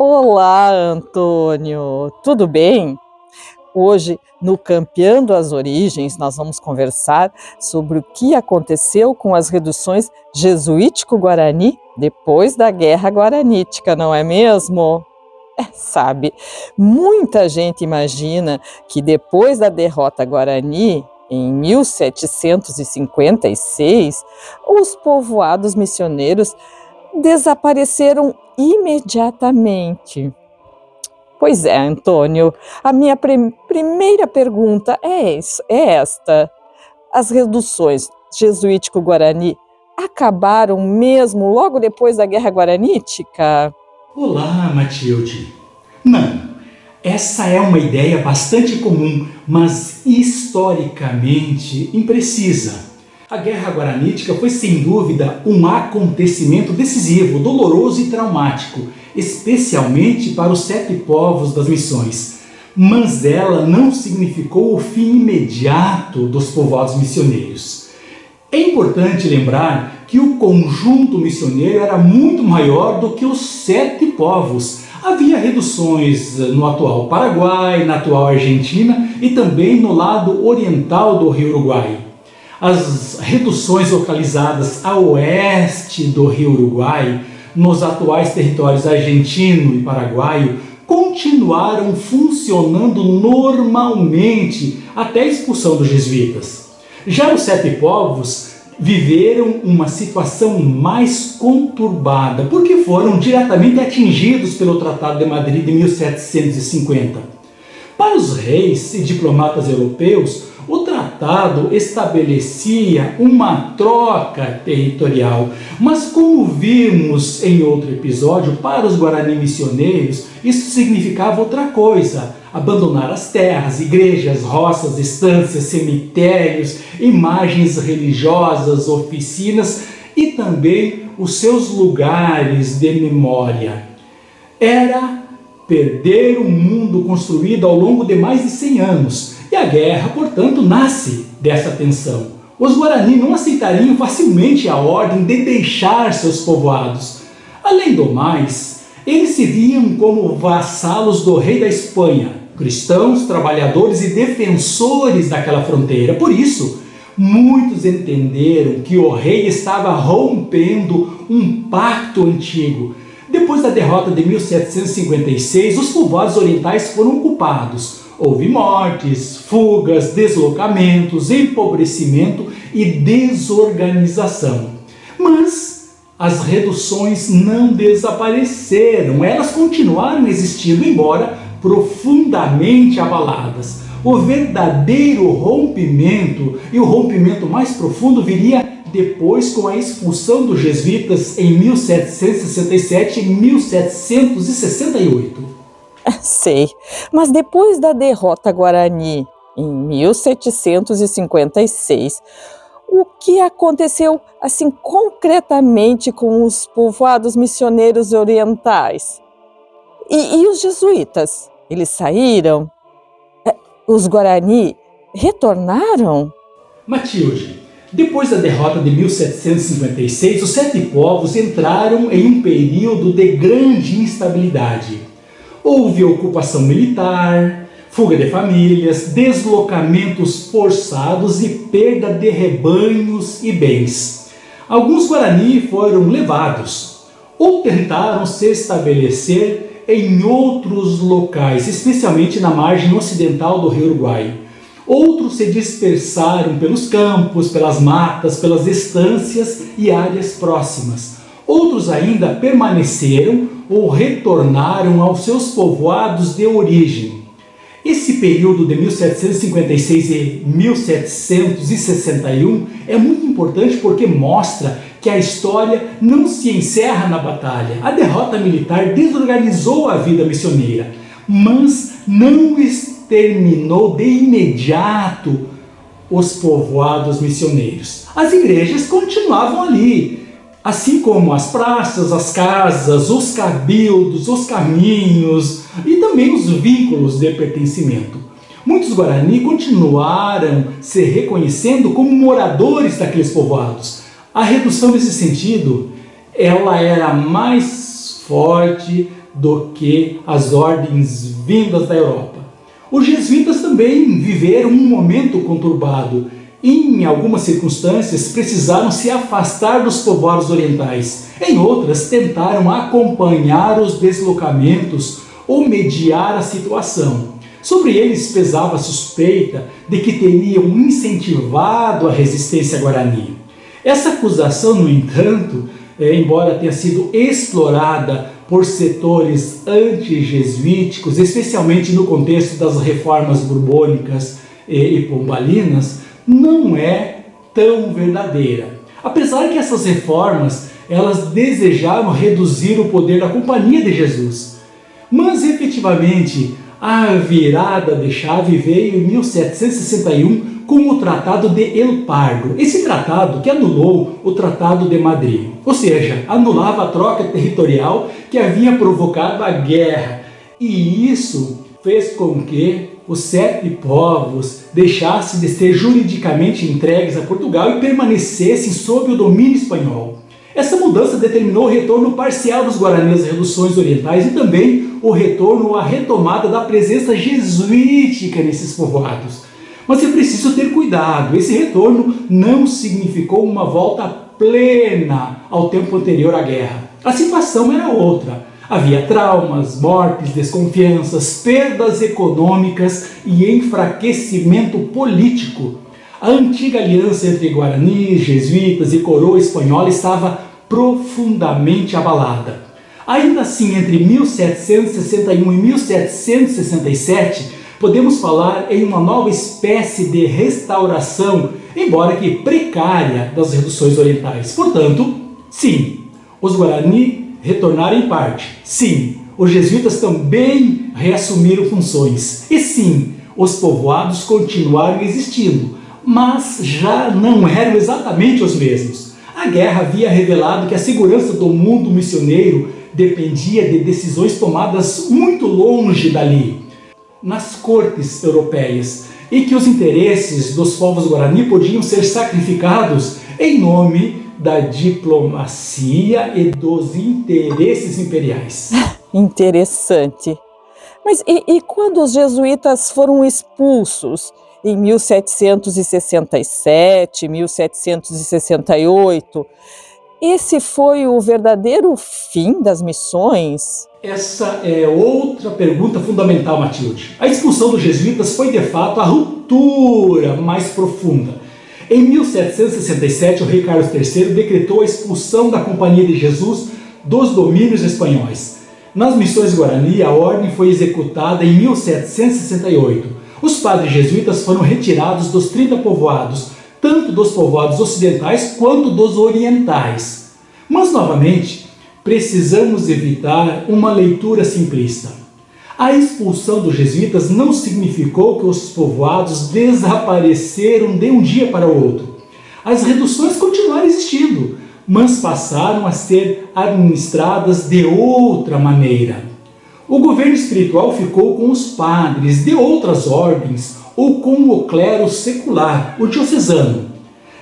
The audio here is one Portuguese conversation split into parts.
Olá, Antônio, tudo bem? Hoje, no Campeando as Origens, nós vamos conversar sobre o que aconteceu com as reduções jesuítico-guarani depois da Guerra Guaranítica, não é mesmo? Sabe, muita gente imagina que depois da derrota guarani, em 1756, os povoados missioneiros desapareceram imediatamente. Pois é, Antônio, a minha primeira pergunta é esta. As reduções jesuítico-guarani acabaram mesmo logo depois da Guerra Guaranítica? Olá, Matilde. Não, essa é uma ideia bastante comum, mas historicamente imprecisa. A Guerra Guaranítica foi sem dúvida um acontecimento decisivo, doloroso e traumático, especialmente para os 7 povos das missões. Mas ela não significou o fim imediato dos povoados missioneiros. É importante lembrar que o conjunto missioneiro era muito maior do que os 7 povos. Havia reduções no atual Paraguai, na atual Argentina e também no lado oriental do Rio Uruguai. As reduções localizadas a oeste do Rio Uruguai, nos atuais territórios argentino e paraguaio, continuaram funcionando normalmente até a expulsão dos jesuítas. Já os 7 povos viveram uma situação mais conturbada, porque foram diretamente atingidos pelo Tratado de Madrid de 1750. Para os reis e diplomatas europeus, o tratado estabelecia uma troca territorial, mas como vimos em outro episódio, para os guarani missioneiros, isso significava outra coisa: abandonar as terras, igrejas, roças, estâncias, cemitérios, imagens religiosas, oficinas e também os seus lugares de memória. Era perder um mundo construído ao longo de mais de 100 anos. E a guerra, portanto, nasce dessa tensão. Os Guarani não aceitariam facilmente a ordem de deixar seus povoados. Além do mais, eles se viam como vassalos do rei da Espanha, cristãos, trabalhadores e defensores daquela fronteira. Por isso, muitos entenderam que o rei estava rompendo um pacto antigo. Depois da derrota de 1756, os povoados orientais foram ocupados. Houve mortes, fugas, deslocamentos, empobrecimento e desorganização. Mas as reduções não desapareceram, elas continuaram existindo, embora profundamente abaladas. O verdadeiro rompimento, e o rompimento mais profundo, viria depois com a expulsão dos jesuítas em 1767 e 1768. Sei, mas depois da derrota guarani, em 1756, o que aconteceu, assim, concretamente com os povoados missioneiros orientais? E os jesuítas? Eles saíram? Os guarani retornaram? Matilde, depois da derrota de 1756, os 7 povos entraram em um período de grande instabilidade. Houve ocupação militar, fuga de famílias, deslocamentos forçados e perda de rebanhos e bens. Alguns Guarani foram levados ou tentaram se estabelecer em outros locais, especialmente na margem ocidental do Rio Uruguai. Outros se dispersaram pelos campos, pelas matas, pelas estâncias e áreas próximas. Outros ainda permaneceram ou retornaram aos seus povoados de origem. Esse período de 1756 e 1761 é muito importante porque mostra que a história não se encerra na batalha. A derrota militar desorganizou a vida missioneira, mas não exterminou de imediato os povoados missioneiros. As igrejas continuavam ali, assim como as praças, as casas, os cabildos, os caminhos e também os vínculos de pertencimento. Muitos Guarani continuaram se reconhecendo como moradores daqueles povoados. A redução nesse sentido, ela era mais forte do que as ordens vindas da Europa. Os jesuítas também viveram um momento conturbado. Em algumas circunstâncias, precisaram se afastar dos povoados orientais. Em outras, tentaram acompanhar os deslocamentos ou mediar a situação. Sobre eles pesava a suspeita de que teriam incentivado a resistência guarani. Essa acusação, no entanto, embora tenha sido explorada por setores anti-jesuíticos, especialmente no contexto das reformas borbônicas e pombalinas, não é tão verdadeira. Apesar que essas reformas, elas desejavam reduzir o poder da Companhia de Jesus. Mas, efetivamente, a virada de chave veio em 1761 com o Tratado de El Pardo. Esse tratado que anulou o Tratado de Madrid, ou seja, anulava a troca territorial que havia provocado a guerra. E isso fez com que os 7 povos deixassem de ser juridicamente entregues a Portugal e permanecessem sob o domínio espanhol. Essa mudança determinou o retorno parcial dos guaranis às reduções orientais e também o retorno ou a retomada da presença jesuítica nesses povoados. Mas é preciso ter cuidado, esse retorno não significou uma volta plena ao tempo anterior à guerra. A situação era outra. Havia traumas, mortes, desconfianças, perdas econômicas e enfraquecimento político. A antiga aliança entre guaranis, jesuítas e coroa espanhola estava profundamente abalada. Ainda assim, entre 1761 e 1767, podemos falar em uma nova espécie de restauração, embora que precária, das reduções orientais. Portanto, sim, os guarani retornaram em parte. Sim, os jesuítas também reassumiram funções. E sim, os povoados continuaram existindo, mas já não eram exatamente os mesmos. A guerra havia revelado que a segurança do mundo missioneiro dependia de decisões tomadas muito longe dali, nas cortes europeias, e que os interesses dos povos guarani podiam ser sacrificados em nome da diplomacia e dos interesses imperiais. Interessante. Mas e quando os jesuítas foram expulsos em 1767, 1768, esse foi o verdadeiro fim das missões? Essa é outra pergunta fundamental, Matilde. A expulsão dos jesuítas foi, de fato, a ruptura mais profunda. Em 1767, o rei Carlos III decretou a expulsão da Companhia de Jesus dos domínios espanhóis. Nas missões Guarani, a ordem foi executada em 1768. Os padres jesuítas foram retirados dos 30 povoados, tanto dos povoados ocidentais quanto dos orientais. Mas, novamente, precisamos evitar uma leitura simplista. A expulsão dos jesuítas não significou que os povoados desapareceram de um dia para o outro. As reduções continuaram existindo, mas passaram a ser administradas de outra maneira. O governo espiritual ficou com os padres de outras ordens ou com o clero secular, o diocesano.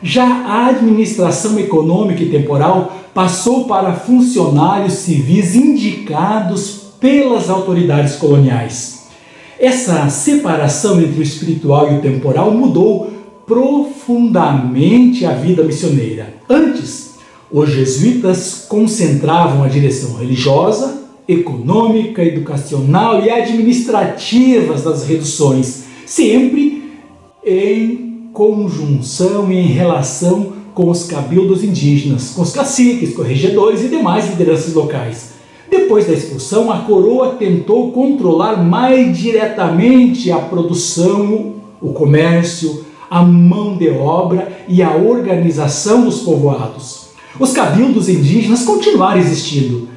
Já a administração econômica e temporal passou para funcionários civis indicados pelas autoridades coloniais. Essa separação entre o espiritual e o temporal mudou profundamente a vida missioneira. Antes, os jesuítas concentravam a direção religiosa, econômica, educacional e administrativas das reduções, sempre em conjunção e em relação com os cabildos indígenas, com os caciques, corregedores e demais lideranças locais. Depois da expulsão, a coroa tentou controlar mais diretamente a produção, o comércio, a mão de obra e a organização dos povoados. Os cabildos indígenas continuaram existindo,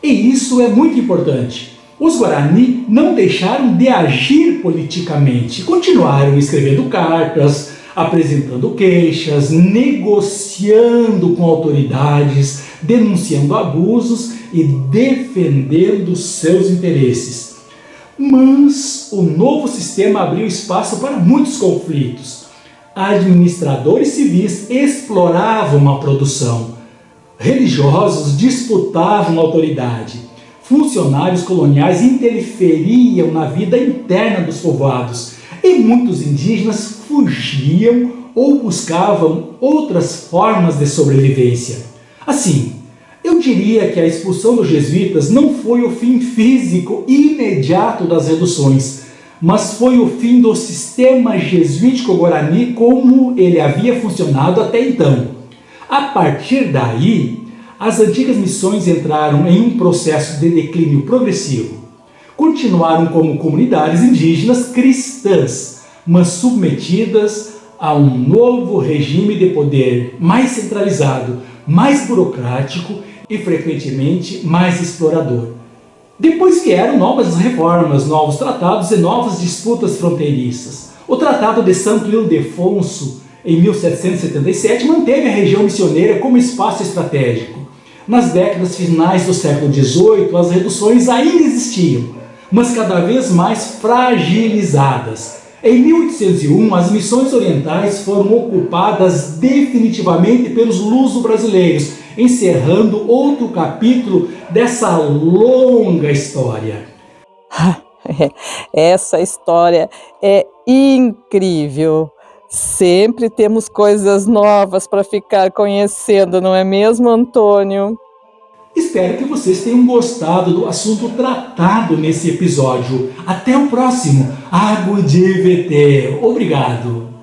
e isso é muito importante. Os Guarani não deixaram de agir politicamente, continuaram escrevendo cartas, apresentando queixas, negociando com autoridades, denunciando abusos e defendendo seus interesses. Mas o novo sistema abriu espaço para muitos conflitos. Administradores civis exploravam a produção. Religiosos disputavam a autoridade. funcionários coloniais interferiam na vida interna dos povoados e muitos indígenas fugiam ou buscavam outras formas de sobrevivência. Assim, eu diria que a expulsão dos jesuítas não foi o fim físico imediato das reduções, mas foi o fim do sistema jesuítico-guarani como ele havia funcionado até então. A partir daí, as antigas missões entraram em um processo de declínio progressivo. Continuaram como comunidades indígenas cristãs, mas submetidas a um novo regime de poder mais centralizado, mais burocrático e frequentemente mais explorador. Depois vieram novas reformas, novos tratados e novas disputas fronteiriças. O Tratado de Santo Ildefonso, em 1777, manteve a região missioneira como espaço estratégico. Nas décadas finais do século XVIII, as reduções ainda existiam, mas cada vez mais fragilizadas. Em 1801, as missões orientais foram ocupadas definitivamente pelos luso-brasileiros, encerrando outro capítulo dessa longa história. Essa história é incrível. Sempre temos coisas novas para ficar conhecendo, não é mesmo, Antônio? Espero que vocês tenham gostado do assunto tratado nesse episódio. Até o próximo. Água de VT. Obrigado.